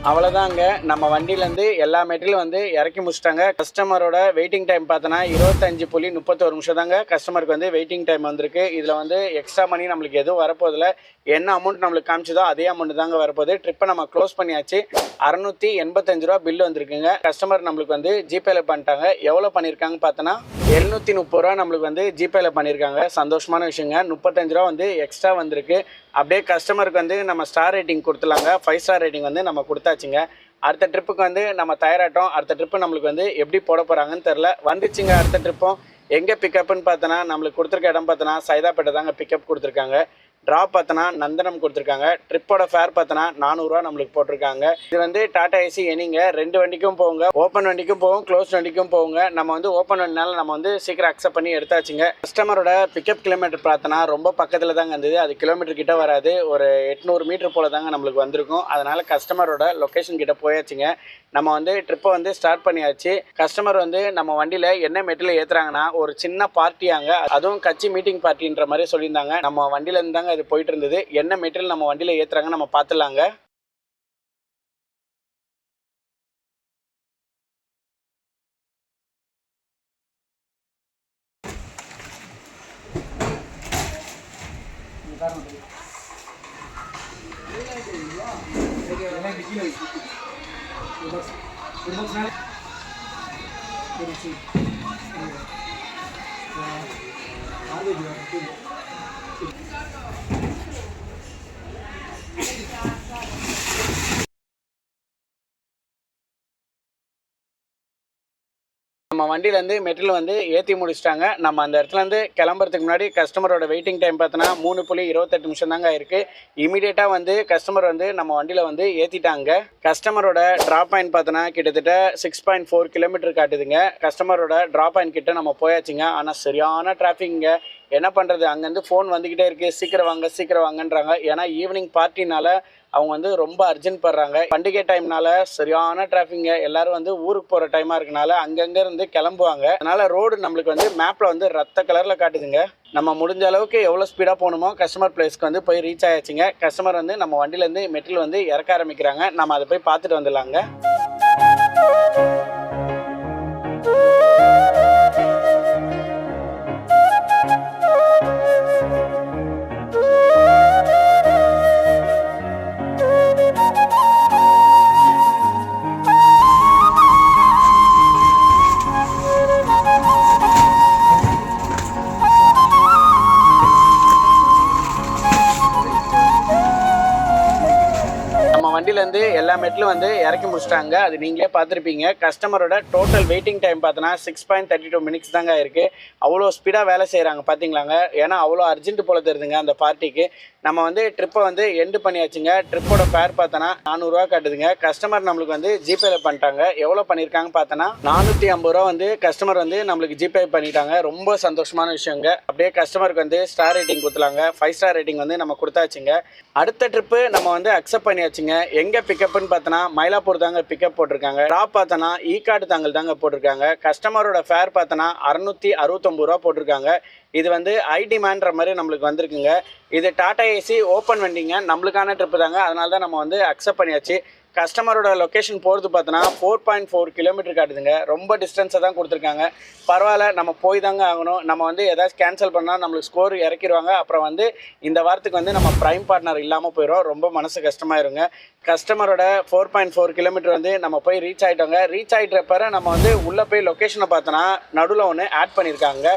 அவ்வளோதாங்க. நம்ம வண்டியிலேருந்து எல்லா மெட்டீரியலும் வந்து இறக்கி முடிச்சிட்டாங்க. கஸ்டமரோட வெயிட்டிங் டைம் பார்த்தோன்னா 25.31 நிமிஷம் தாங்க கஸ்டமருக்கு வந்து வெயிட்டிங் டைம் வந்திருக்கு. இதில் வந்து எக்ஸ்ட்ரா மணி நம்மளுக்கு எதுவும் வரப்போதில்லை. என்ன அமௌண்ட் நம்மளுக்கு காமிச்சதோ அதே அமௌண்ட் தாங்க வரப்போகுது. ட்ரிப்பை நம்ம க்ளோஸ் பண்ணியாச்சு. 685 ரூபா பில் வந்திருக்குங்க. கஸ்டமர் நம்மளுக்கு வந்து ஜிபேல பண்ணிட்டாங்க. எவ்வளோ பண்ணியிருக்காங்க பார்த்தோன்னா 730 ரூபா நம்மளுக்கு வந்து ஜிபேல பண்ணியிருக்காங்க. சந்தோஷமான விஷயங்க. 35 ரூபா வந்து எக்ஸ்ட்ரா வந்திருக்கு. அப்படியே கஸ்டமருக்கு வந்து நம்ம ஸ்டார் ரேட்டிங் கொடுத்துலாங்க. 5 ஸ்டார் ரேட்டிங் வந்து நம்ம கொடுத்தாச்சுங்க. அடுத்த ட்ரிப்புக்கு வந்து நம்ம தயாராட்டோம். அடுத்த ட்ரிப்பு நம்மளுக்கு வந்து எப்படி போட போகிறாங்கன்னு தெரில. வந்துச்சுங்க அடுத்த ட்ரிப்பும். எங்கே பிக்கப்புன்னு பார்த்தோன்னா நம்மளுக்கு கொடுத்துருக்க இடம் பார்த்தோன்னா சைதாப்பேட்டை தாங்க பிக்கப் கொடுத்துருக்காங்க. ட்ராப் பார்த்தோன்னா நந்தனம் கொடுத்துருக்காங்க. ட்ரிப்போட ஃபேர் பார்த்தோன்னா 400 ரூபா நம்மளுக்கு போட்டிருக்காங்க. இது வந்து டாடா ஏசி எனிங்க. 2 வண்டிக்கும் போகுங்க. ஓப்பன் வண்டிக்கும் போகும், க்ளோஸ் வண்டிக்கும் போகுங்க. நம்ம வந்து ஓப்பன் வண்டினால நம்ம வந்து சீக்கிரம் அக்செப்ட் பண்ணி எடுத்தாச்சுங்க. கஸ்டமரோட பிக்கப் கிலோமீட்டர் பார்த்தோன்னா ரொம்ப பக்கத்தில் தாங்க இருந்தது. அது கிலோமீட்டர் கிட்ட வராது. ஒரு 800 மீட்டர் போல தாங்க நம்மளுக்கு வந்திருக்கும். அதனால கஸ்டமரோட லொக்கேஷன் கிட்ட போயாச்சுங்க. நம்ம வந்து ட்ரிப்பை வந்து ஸ்டார்ட் பண்ணியாச்சு. கஸ்டமர் வந்து நம்ம வண்டியில் என்ன மெட்டீரியல் ஏற்றுறாங்கன்னா ஒரு சின்ன பார்ட்டியாங்க. அதுவும் கட்சி மீட்டிங் பார்ட்டின்ற மாதிரி சொல்லியிருந்தாங்க. நம்ம வண்டியில இருந்தாங்க அது போயிட்டு இருந்தது. என்ன மெட்டீரியல் நம்ம வண்டியில் ஏற்றுறாங்க நம்ம பார்த்துலாங்க. நம்ம வண்டியிலேருந்து மெட்டீரியல் வந்து ஏற்றி முடிச்சிட்டாங்க. நம்ம அந்த இடத்துலேருந்து கிளம்புறதுக்கு முன்னாடி கஸ்டமரோட வெயிட்டிங் டைம் பார்த்தோன்னா 3.28 நிமிஷம் தாங்க இருக்குது. இமீடியட்டாக வந்து கஸ்டமர் வந்து நம்ம வண்டியில் வந்து ஏற்றிட்டாங்க. கஸ்டமரோட ட்ராப் பாயிண்ட் பார்த்தோன்னா கிட்டத்தட்ட 6.4 கிலோமீட்டர் காட்டுதுங்க. கஸ்டமரோட ட்ராப் பாயிண்ட் கிட்ட நம்ம போயாச்சுங்க. ஆனால் சரியான டிராஃபிக்ங்க. என்ன பண்ணுறது, அங்கேருந்து ஃபோன் வந்துக்கிட்டே இருக்குது, சீக்கிரம் வாங்க சீக்கிரம் வாங்கன்றாங்க. ஏன்னா ஈவினிங் பார்ட்டினால அவங்க வந்து ரொம்ப அர்ஜென்ட் படுறாங்க. பண்டிகை டைம்னால சரியான டிராஃபிக்ங்க. எல்லாரும் வந்து ஊருக்கு போகிற டைமாக இருக்கனால அங்கங்கே இருந்து கிளம்புவாங்க. அதனால் ரோடு நம்மளுக்கு வந்து மேப்பில் வந்து ரத்த கலரில் காட்டுதுங்க. நம்ம முடிஞ்ச அளவுக்கு எவ்வளோ ஸ்பீடாக போகணுமோ கஸ்டமர் பிளேஸ்க்கு வந்து போய் ரீச் ஆயாச்சுங்க. கஸ்டமர் வந்து நம்ம வண்டியிலேருந்து மெட்டீரியல் வந்து இறக்க ஆரம்பிக்கிறாங்க. நம்ம அதை போய் பார்த்துட்டு வந்துடலாங்க. வண்டியிலேருந்து எல்லா மெட்டலும் வந்து இறக்கி முடிச்சிட்டாங்க. அது நீங்களே பார்த்துருப்பீங்க. கஸ்டமரோட டோட்டல் வெயிட்டிங் டைம் பார்த்தோன்னா 6.32 மினிட்ஸ் தாங்க இருக்குது. அவ்வளோ ஸ்பீடாக வேலை செய்கிறாங்க பார்த்தீங்களாங்க. ஏன்னா அவ்வளோ அர்ஜென்ட் போல தெரியுதுங்க அந்த பார்ட்டிக்கு. நம்ம வந்து ட்ரிப்பை வந்து எண்டு பண்ணியாச்சுங்க. ட்ரிப்போட ஃபேர் பார்த்தோன்னா 400 ரூபா காட்டுதுங்க. கஸ்டமர் நம்மளுக்கு வந்து ஜிபேல பண்ணிட்டாங்க. எவ்வளோ பண்ணியிருக்காங்க பார்த்தோன்னா 450 ரூபா வந்து கஸ்டமர் வந்து நம்மளுக்கு ஜிபே பண்ணிட்டாங்க. ரொம்ப சந்தோஷமான விஷயங்க. அப்படியே கஸ்டமருக்கு வந்து ஸ்டார் ரேட்டிங் கொடுத்துலாங்க. 5 ஸ்டார் ரேட்டிங் வந்து நம்ம கொடுத்தாச்சுங்க. அடுத்த ட்ரிப்பு நம்ம வந்து அக்செப்ட் பண்ணியாச்சுங்க. எங்கே எங்கே பிக்கப்னு பார்த்தோன்னா மயிலாப்பூர் தாங்க பிக்கப் போட்டிருக்காங்க. ட்ராப் பார்த்தோன்னா ஈக்காடு தாங்கல் தாங்க போட்டிருக்காங்க. கஸ்டமரோட ஃபேர் பார்த்தோன்னா 669 ரூபா போட்டிருக்காங்க. இது வந்து ஐ டிமாண்ட்ற மாதிரி நம்மளுக்கு வந்திருக்குங்க. இது டாடா ஏசி ஓப்பன் வண்டிங்க, நம்மளுக்கான ட்ரிப்பு தாங்க. அதனால தான் நம்ம வந்து அக்செப்ட் பண்ணியாச்சு. கஸ்டமரோட லொக்கேஷன் போகிறது பார்த்தோன்னா 4.4 கிலோமீட்டர் காட்டுதுங்க. ரொம்ப டிஸ்டன்ஸை தான் கொடுத்துருக்காங்க. பரவாயில்ல, நம்ம போய் தாங்க ஆகணும். நம்ம வந்து ஏதாச்சும் கேன்சல் பண்ணால் நம்மளுக்கு ஸ்கோர் இறக்கிடுவாங்க. அப்புறம் வந்து இந்த வாரத்துக்கு வந்து நம்ம ப்ரைம் பார்ட்னர் இல்லாமல் போயிடும். ரொம்ப மனசு கஷ்டமாயிருங்க. கஸ்டமரோட 4.4 கிலோமீட்டர் வந்து நம்ம போய் ரீச் ஆகிட்டோங்க. ரீச் ஆகிட்டப்பற நம்ம வந்து உள்ளே போய் லொக்கேஷனை பார்த்தோன்னா நடுவில் ஒன்று ஆட் பண்ணியிருக்காங்க.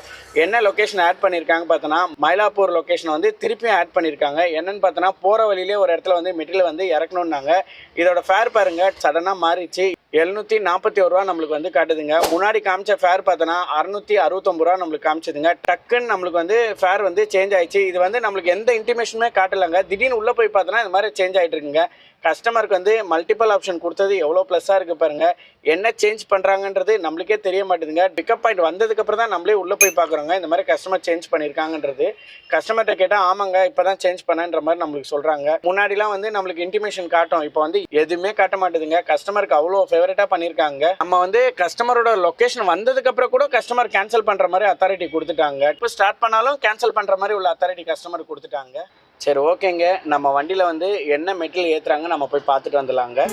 என்ன லொக்கேஷன் ஆட் பண்ணியிருக்காங்க பார்த்தோன்னா மயிலாப்பூர் லொக்கேஷனை வந்து திருப்பியும் ஆட் பண்ணியிருக்காங்க. என்னென்னு பார்த்தோன்னா போகிற வழியிலே ஒரு இடத்துல வந்து மெட்டீரியல் வந்து இறக்கணுன்னாங்க. இதோட ஃபேர் பாருங்க சடனாக மாறிச்சு. 741 ரூபா நம்மளுக்கு வந்து காட்டுதுங்க. முன்னாடி காமிச்ச ஃபேர் பார்த்தோன்னா 669 ரூபா நம்மளுக்கு காமிச்சதுங்க. டக்குன்னு நம்மளுக்கு வந்து ஃபேர் வந்து சேஞ்ச் ஆயிடுச்சு. இது வந்து நம்மளுக்கு எந்த இன்டிமேஷனுமே காட்டலைங்க. திடீர்னு உள்ளே போய் பார்த்தோன்னா இந்த மாதிரி சேஞ்ச் ஆகிட்டு இருக்குங்க. கஸ்டமருக்கு வந்து மல்டிபிள் ஆப்ஷன் கொடுத்தது எவ்வளோ ப்ளஸ்ஸாக இருக்குது பாருங்கள். என்ன சேஞ்ச் பண்ணுறாங்கன்றது நம்மளுக்கே தெரிய மாட்டேதுங்க. பிக்கப் பாயிண்ட் வந்ததுக்கப்புறம் தான் நம்மளே உள்ளே போய் பார்க்குறோங்க இந்த மாதிரி கஸ்டமர் சேஞ்ச் பண்ணியிருக்காங்கன்றது. கஸ்டமர்கிட்ட கேட்டால் ஆமாங்க இப்போ தான் சேஞ்ச் பண்ணன்ற மாதிரி நம்மளுக்கு சொல்கிறாங்க. முன்னாடிலாம் வந்து நம்மளுக்கு இன்டிமேஷன் காட்டும், இப்போ வந்து எதுவுமே காட்ட மாட்டேதுங்க. கஸ்டமருக்கு அவ்வளோ ஃபேவரட்டாக பண்ணியிருக்காங்க. நம்ம வந்து கஸ்டமரோட லொக்கேஷன் வந்ததுக்கப்புறம் கூட கஸ்டமர் கேன்சல் பண்ணுற மாதிரி அத்தாரிட்டி கொடுத்துட்டாங்க. இப்போ ஸ்டார்ட் பண்ணாலும் கேன்சல் பண்ணுற மாதிரி உள்ள அத்தாரிட்டி கஸ்டமர் கொடுத்துட்டாங்க. சரி ஓகேங்க, நம்ம வண்டியில் வந்து என்ன மெட்டீரியல் ஏற்றுறாங்க நம்ம போய் பார்த்துட்டு வந்துடலாங்க.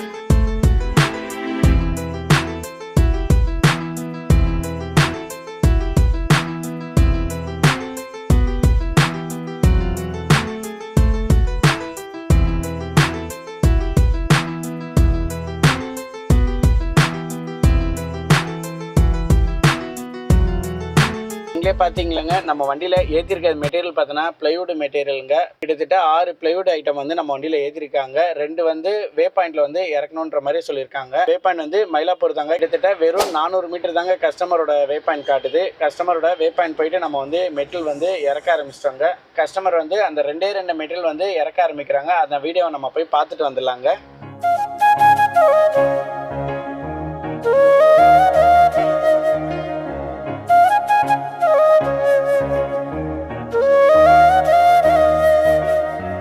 பார்த்தீங்களங்க, நம்ம வண்டியில் ஏற்றிருக்க மெட்டீரியல் பார்த்தோன்னா பிளைவுட் மெட்டீரியலுங்க. கிட்டத்தட்ட 6 பிளைவுட் ஐட்டம் வந்து நம்ம வண்டியில் ஏற்றிருக்காங்க. 2 வந்து வே பாயிண்ட்ல வந்து இறக்கணுன்ற மாதிரி சொல்லியிருக்காங்க. வே பாயிண்ட் வந்து மயிலாப்பூர் தாங்க. கிட்டத்தட்ட வெறும் 400 மீட்டர் தாங்க கஸ்டமரோட வே பாயிண்ட் காட்டுது. கஸ்டமரோட வே பாயிண்ட் போயிட்டு நம்ம வந்து மெட்டீரியல் வந்து இறக்க ஆரம்பிச்சிட்டோங்க. கஸ்டமர் வந்து அந்த 2 மெட்டீரியல் வந்து இறக்க ஆரம்பிக்கிறாங்க. அந்த வீடியோவை நம்ம போய் பார்த்துட்டு வந்துடலாங்க.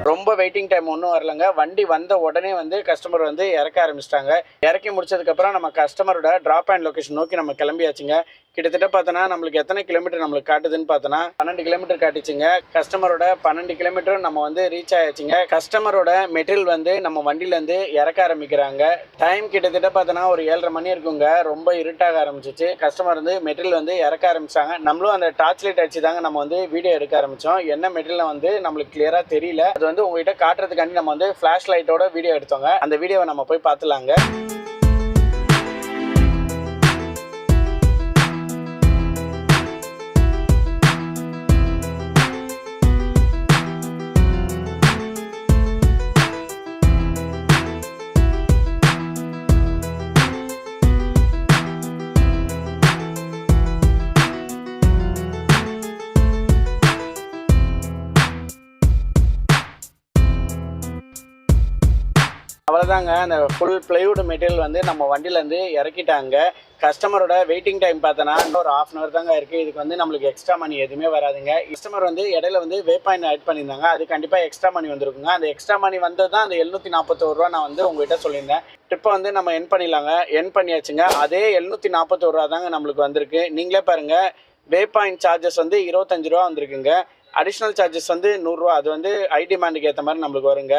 ரொம்ப வெயிட்டிங் டைம் ஒன்றும் வரலங்க. வண்டி வந்த உடனே வந்து கஸ்டமர் வந்து இறக்க ஆரம்பிச்சிட்டாங்க. இறக்கி முடிச்சதுக்கப்புறம் நம்ம கஸ்டமரோட ட்ராப் அண்ட் லொக்கேஷன் நோக்கி நம்ம கிளம்பியாச்சுங்க. கிட்டத்தட்ட பார்த்தோன்னா நம்மளுக்கு எத்தனை கிலோமீட்டர் நம்மளுக்கு காட்டுதுன்னு பார்த்தோன்னா 12 கிலோமீட்டர் காட்டுச்சுங்க. கஸ்டமரோட 12 கிலோமீட்டர் நம்ம வந்து ரீச் ஆயாச்சுங்க. கஸ்டமரோட மெட்டீரியல் வந்து நம்ம வண்டியிலேருந்து இறக்க ஆரம்பிக்கிறாங்க. டைம் கிட்டத்தட்ட பார்த்தோன்னா ஒரு 7:30 மணி இருக்குங்க. ரொம்ப இருட்டாக ஆரம்பிச்சிச்சு. கஸ்டமர் வந்து மெட்டீரியல் வந்து இறக்க ஆரம்பிச்சாங்க. நம்மளும் அந்த டார்ச் லைட் அடிச்சு தாங்க நம்ம வந்து வீடியோ எடுக்க ஆரம்பித்தோம். என்ன மெட்டீரியல் வந்து நம்மளுக்கு கிளியராக தெரியல. அது வந்து உங்ககிட்ட காட்டுறதுக்காண்டி நம்ம வந்து ஃப்ளாஷ் லைட்டோட வீடியோ எடுத்தோங்க. அந்த வீடியோவை நம்ம போய் பார்த்துலாங்க. அவ்வளோதாங்க, அந்த ஃபுல் பிளைவுட் மெட்டீரியல் வந்து நம்ம வண்டியிலேருந்து இறக்கிட்டாங்க. கஸ்டமரோட வெயிட்டிங் டைம் பார்த்தோன்னா இன்னொரு 1/2 hour தாங்க இருக்குது. இதுக்கு வந்து நம்மளுக்கு எக்ஸ்ட்ரா மணி எதுவுமே வராதுங்க. கஸ்டமர் வந்து இடையில வந்து வே பாயிண்ட் ஆட் பண்ணியிருந்தாங்க. அது கண்டிப்பாக எக்ஸ்ட்ரா மணி வந்துருக்குங்க. அந்த எக்ஸ்ட்ரா மணி வந்தது தான் அந்த 741 ரூபா நான் வந்து உங்கள்கிட்ட சொல்லியிருந்தேன். ட்ரிப்பை வந்து நம்ம என் பண்ணிடலாங்க. என் பண்ணியாச்சுங்க. அதே 741 ரூபா தாங்க நம்மளுக்கு வந்திருக்கு. நீங்களே பாருங்கள், வே பாயிண்ட் சார்ஜஸ் வந்து 25 ரூபா வந்திருக்குங்க. அடிஷ்னல் சார்ஜஸ் வந்து 100 ரூபா. அது வந்து ஐ டிமாண்டுக்கு ஏற்ற மாதிரி நம்மளுக்கு வருங்க.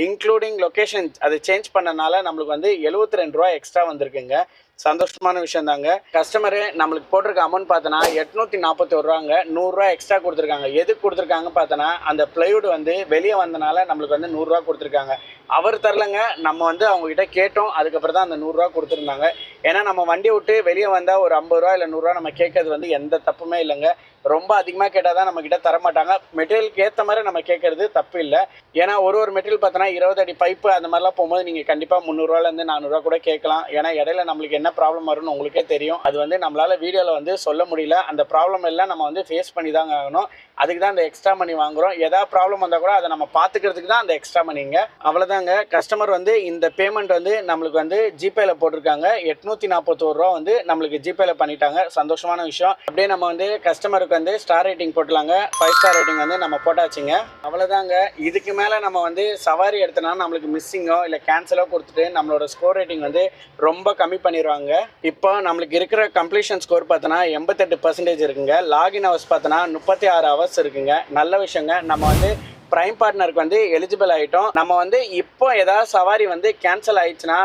இன்க்ளூடிங் லொக்கேஷன் அது சேஞ்ச் பண்ணனால நம்மளுக்கு வந்து 72 ரூபா எக்ஸ்ட்ரா வந்திருக்குங்க. சந்தோஷமான விஷயம் தாங்க. கஸ்டமரு நம்மளுக்கு போட்டிருக்க அமௌண்ட் பார்த்தோன்னா 841 ரூபாங்க. 100 ரூபா எக்ஸ்ட்ரா கொடுத்துருக்காங்க. எதுக்கு கொடுத்துருக்காங்க பார்த்தோன்னா அந்த பிளைவுட் வந்து வெளியே வந்தனால நம்மளுக்கு வந்து 100 ரூபா கொடுத்துருக்காங்க. அவர் தரலங்க, நம்ம வந்து அவங்ககிட்ட கேட்டோம். அதுக்கப்புறம் தான் அந்த 100 ரூபா கொடுத்துருந்தாங்க. ஏன்னா நம்ம வண்டியை விட்டு வெளியே வந்தால் ஒரு 50 ரூபா இல்லை 100 ரூபா நம்ம கேட்கறது வந்து எந்த தப்புமே இல்லைங்க. ரொம்ப அதிகமாக கேட்டால் தான் நம்மக்கிட்ட தரமாட்டாங்க. மெட்டீரியலுக்கு ஏற்ற மாதிரி நம்ம கேட்கறது தப்பு இல்லை. ஏன்னா ஒரு மெட்டீரியல் பார்த்தோன்னா 20 அடி பைப்பு அந்த மாதிரிலாம் போகும்போது நீங்கள் கண்டிப்பாக 300 ரூபாலேருந்து 400 ரூபா கூட கேட்கலாம். ஏன்னா இடையில நம்மளுக்கு என்ன ப்ராப்ளம் வரும்னு உங்களுக்கே தெரியும். அது வந்து நம்மளால் வீடியோவில் வந்து சொல்ல முடியல. அந்த ப்ராப்ளம் எல்லாம் நம்ம வந்து ஃபேஸ் பண்ணி தாங்க ஆகணும். அதுக்கு தான் அந்த எக்ஸ்ட்ரா மணி வாங்குகிறோம். ஏதாவது ப்ராப்ளம் வந்தால் கூட அதை நம்ம பார்த்துக்கிறதுக்கு தான் அந்த எக்ஸ்ட்ரா மணிங்க. அவ்வளோதாங்க. கஸ்டமர் வந்து இந்த பேமெண்ட் வந்து நம்மளுக்கு வந்து ஜிபேல போட்டிருக்காங்க. 841 ரூபா வந்து நம்மளுக்கு ஜிபேல பண்ணிட்டாங்க. சந்தோஷமான விஷயம். அப்படியே நம்ம வந்து கஸ்டமருக்கு வந்து ஸ்டார் ரேட்டிங் போட்டலாங்க. 5 ஸ்டார் ரேட்டிங் வந்து நம்ம போட்டாச்சுங்க. அவ்வளோதாங்க. இதுக்கு மேலே நம்ம வந்து சவாரி சவாரி எடுத்தனா நம்மளுக்கு மிஸ்ஸிங்கோ இல்லை கேன்சலோ கொடுத்துட்டு நம்மளோட ஸ்கோர் ரேட்டிங் வந்து ரொம்ப கம்மி பண்ணிடுவாங்க. இப்போ நம்மளுக்கு இருக்கிற கம்ப்ளீஷன் ஸ்கோர் பார்த்தோன்னா 88% இருக்குங்க. லாகின் ஹவர்ஸ் பார்த்தோன்னா 36 ஹவர்ஸ் இருக்குங்க. நல்ல விஷயங்க. நம்ம வந்து பிரைம் பார்ட்னருக்கு வந்து எலிஜிபிள் ஆகிட்டோம். நம்ம வந்து இப்போ ஏதாவது சவாரி வந்து கேன்சல் ஆயிடுச்சுன்னா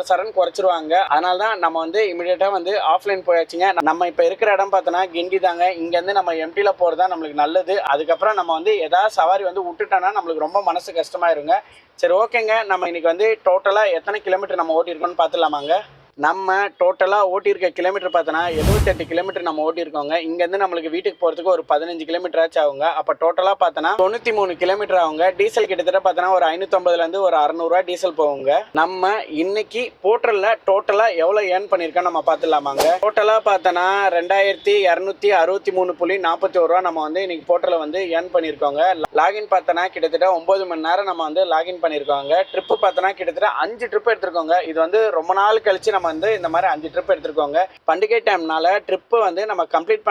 சரன்னு குறைச்சிருவாங்க. அதனால தான் நம்ம வந்து இமீடியட்டாக வந்து ஆஃப்லைன் போயாச்சுங்க. நம்ம இப்போ இருக்கிற இடம் பார்த்தோன்னா கிண்டி தாங்க. இங்கேருந்து நம்ம எம்டியில் போகிறது தான் நம்மளுக்கு நல்லது. அதுக்கப்புறம் நம்ம வந்து ஏதாவது சவாரி வந்து விட்டுட்டோன்னா நம்மளுக்கு ரொம்ப மனசு கஷ்டமாயிருங்க. சரி, ஓகேங்க. நம்ம இன்னைக்கு வந்து டோட்டலாக எத்தனை கிலோமீட்டர் நம்ம ஓட்டியிருக்கோம்னு பார்த்துலாமாங்க. நம்ம டோட்டலாக ஓட்டியிருக்க கிலோமீட்டர் பார்த்தோன்னா 78 கிலோமீட்டர் நம்ம ஓட்டியிருக்கோங்க. இங்கேருந்து நம்மளுக்கு வீட்டுக்கு போகிறதுக்கு ஒரு 15 கிலோமீட்டர் ஆச்சு ஆகுங்க. அப்போ டோட்டலாக பார்த்தோன்னா 93 கிலோமீட்டர் ஆகுங்க. டீசல் கிட்டத்தட்ட பார்த்தோன்னா ஒரு 550லேருந்து ஒரு 600 டீசல் போகுங்க. நம்ம இன்னைக்கு போர்ட்டலில் டோட்டலாக எவ்வளோ ஏர்ன் பண்ணியிருக்கோம் நம்ம பார்த்துலாமாங்க. டோட்டலாக பார்த்தோன்னா 2263.41 நம்ம வந்து இன்னைக்கு போர்ட்டலில் வந்து ஏர்ன் பண்ணியிருக்கோங்க. லாகின் பார்த்தோன்னா கிட்டத்தட்ட 9 மணி நேரம் நம்ம வந்து லாகின் பண்ணியிருக்கோங்க. ட்ரிப்பு பார்த்தோன்னா கிட்டத்தட்ட 5 ட்ரிப்பு எடுத்திருக்கோங்க. இது வந்து ரொம்ப நாள் கழிச்சு நம்ம வந்து இந்த மாதிரி 5 ட்ரிப் எடுத்துருக்கோங்க. பண்டிகை டைம்னால ட்ரிப்பு வந்து நம்ம கம்ப்ளீட்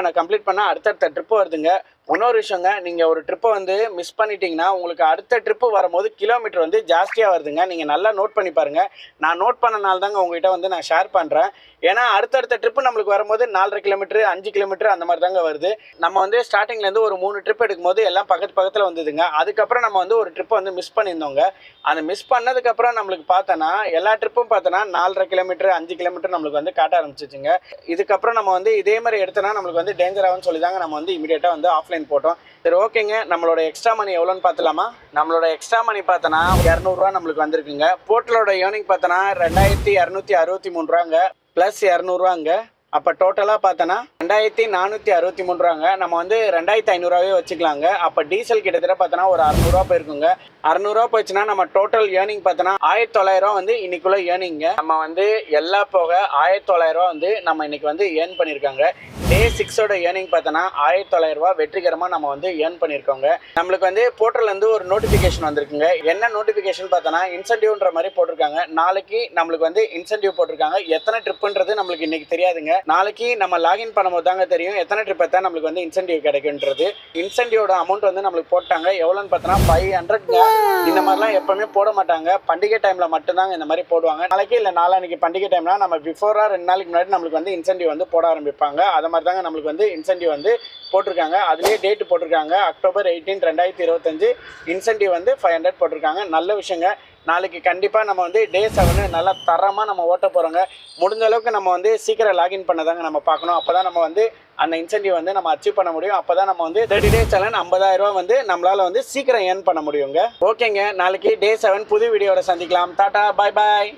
பண்ண அடுத்தடுத்த ட்ரிப்பு வருதுங்க. இன்னொரு விஷயங்க, நீங்கள் ஒரு ட்ரிப்பை வந்து மிஸ் பண்ணிட்டீங்கன்னா உங்களுக்கு அடுத்த ட்ரிப்பு வரும்போது கிலோமீட்டர் வந்து ஜாஸ்தியாக வருதுங்க. நீங்கள் நல்லா நோட் பண்ணி பாருங்கள். நான் நோட் பண்ணனால தாங்க உங்கள்கிட்ட வந்து நான் ஷேர் பண்ணுறேன். ஏன்னா அடுத்தடுத்த ட்ரிப்பு நம்மளுக்கு வரும்போது 4.5 கிலோமீட்டர் 5 கிலோமீட்டர் அந்த மாதிரி தாங்க வருது. நம்ம வந்து ஸ்டார்டிங்லேருந்து ஒரு 3 ட்ரிப் எடுக்கும்போது எல்லாம் பக்கத்தில் வந்ததுங்க. அதுக்கப்புறம் நம்ம வந்து ஒரு ட்ரிப்பை வந்து மிஸ் பண்ணியிருந்தோங்க. அந்த மிஸ் பண்ணதுக்கப்புறம் நம்மளுக்கு பார்த்தோன்னா எல்லா ட்ரிப்பும் பார்த்தோன்னா 4.5 கிலோமீட்டர் 5 கிலோமீட்டர் நம்மளுக்கு வந்து காட்ட ஆரம்பிச்சிச்சுங்க. இதுக்கப்புறம் நம்ம வந்து இதே மாதிரி எடுத்தோன்னா நம்மளுக்கு வந்து டேஞ்சர் ஆகும்னு சொல்லி தாங்க நம்ம வந்து இமீடியட்டாக வந்து ஆஃப்லைன் போட்டோம். சரி, ஓகேங்க. நம்மளோட எக்ஸ்ட்ரா மணி எவ்வளோன்னு பார்த்தலாமா. நம்மளோட எக்ஸ்ட்ரா மணி பார்த்தோன்னா 200 நம்மளுக்கு வந்திருக்குங்க. போர்ட்டலோட ஏர்னிங் பார்த்தோன்னா 2263 ப்ளஸ் 200 அப்போ டோட்டலாக பார்த்தோன்னா 2463 நம்ம வந்து 2500 வச்சுக்கலாங்க. அப்போ டீசல் கிட்டத்தட்ட பார்த்தோன்னா ஒரு 600 போயிருக்குங்க. 600 போச்சுன்னா நம்ம டோட்டல் ஏர்னிங் பார்த்தோன்னா 1900 வந்து இன்னைக்குள்ள ஏர்னிங்க. நம்ம வந்து எல்லா போக 1900 வந்து நம்ம இன்னைக்கு வந்து ஏர்ன் பண்ணியிருக்காங்க. டே 6ஓட ஏர்னிங் பார்த்தோன்னா 1900 வெற்றிகரமாக நம்ம வந்து ஏர்ன் பண்ணியிருக்கோங்க. நம்மளுக்கு வந்து போர்ட்டல்லேருந்து ஒரு நோட்டிஃபிகேஷன் வந்திருக்குங்க. என்ன நோட்டிஃபிகேஷன் பார்த்தோன்னா இன்சென்டிவ்ன்ற மாதிரி போட்டிருக்காங்க. நாளைக்கு நம்மளுக்கு வந்து இன்சென்டிவ் போட்டிருக்காங்க. எத்தனை ட்ரிப்புன்றது நம்மளுக்கு இன்னைக்கு தெரியாதுங்க. நாளைக்கு நம்ம லாகின் பண்ணும்போது தாங்க தெரியும் எத்தனை ட்ரிப் பார்த்தா நம்மளுக்கு வந்து இன்சென்டிவ் கிடைக்குன்றது. இன்சென்டிவோட அமௌண்ட் வந்து நம்மளுக்கு போட்டாங்க. எவ்வளோன்னு பார்த்தோன்னா 500. இந்த மாதிரிலாம் எப்பவுமே போட மாட்டாங்க. பண்டிகை டைமில் மட்டும்தாங்க இந்த மாதிரி போடுவாங்க. நாளைக்கு இல்லை நாளைக்கு பண்டிகை டைம்னா நம்ம பிஃபோராக 2 நாளைக்கு முன்னாடி நம்மளுக்கு வந்து இன்சென்டிவ் வந்து போட ஆரம்பிப்பாங்க. அது மாதிரி தாங்க நம்மளுக்கு வந்து இன்சென்டிவ் வந்து போட்டிருக்காங்க. அதுலேயே டேட்டு போட்டிருக்காங்க. அக்டோபர் 18, 2025 இன்சென்டிவ் வந்து 500 போட்டிருக்காங்க. நல்ல விஷயங்க. நாளைக்கு கண்டிப்பாக நம்ம வந்து டே 7 நல்லா தரமாக நம்ம ஓட்ட போகிறோங்க. முடிஞ்ச அளவுக்கு நம்ம வந்து சீக்கிரம் லாகின் பண்ணதாங்க நம்ம பார்க்கணும். அப்போ தான் நம்ம வந்து அந்த இன்சென்டிவ் வந்து நம்ம அச்சீவ் பண்ண முடியும். அப்போ தான் நம்ம வந்து 30 டேஸ் சேலஞ்ச் 50000 வந்து நம்மளால் வந்து சீக்கிரம் ஏர்ன் பண்ண முடியுங்க. ஓகேங்க, நாளைக்கு டே 7 புது வீடியோட சந்திக்கலாம். டாடா, பாய் பாய்.